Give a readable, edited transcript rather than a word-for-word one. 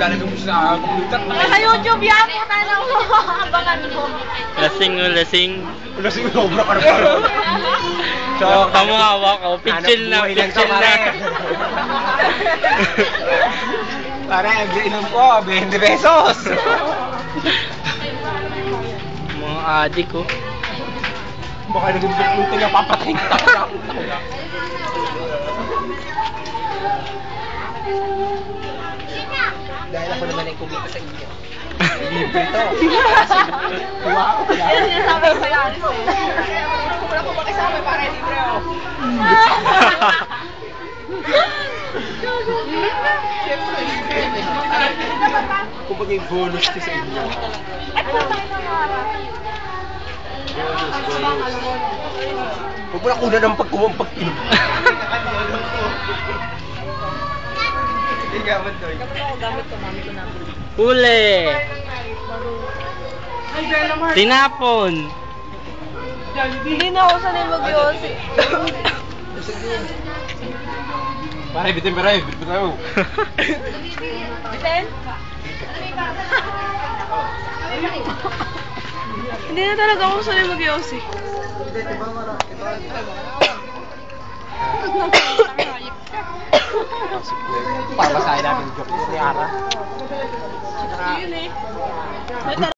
lalagay mo sa computer. Sa YouTube yan, puta na mo. Abangan mo. Lasing o lasing. Lasing mo, sobra ka na. So, kamu hawak ko. Pitchil na, pitchil na. Pare, ang inom ko, 20 pesos. Mga adik ko. Baka nag-luto niya, papatayin ka. Dahil ako naman ay kumita sa inyo. Libre to. Wow. Yan sinasabi ko sa'yo. Wala po ba kasama para libre ako? Kung bagay bonus to sa inyo. Bonus. Huwag mo na kunan ng pag-inom. Hindi gamit to. Gamit ko, mami ko na. Huli! Tinapon! Hindi na ako sanay mag-yosi. Pare, bitin pa rin. Bitin tayo. Bitin? Hindi na talaga ako sanay mag-yosi. Para masahin namin yung joke ni Ara. Yun eh.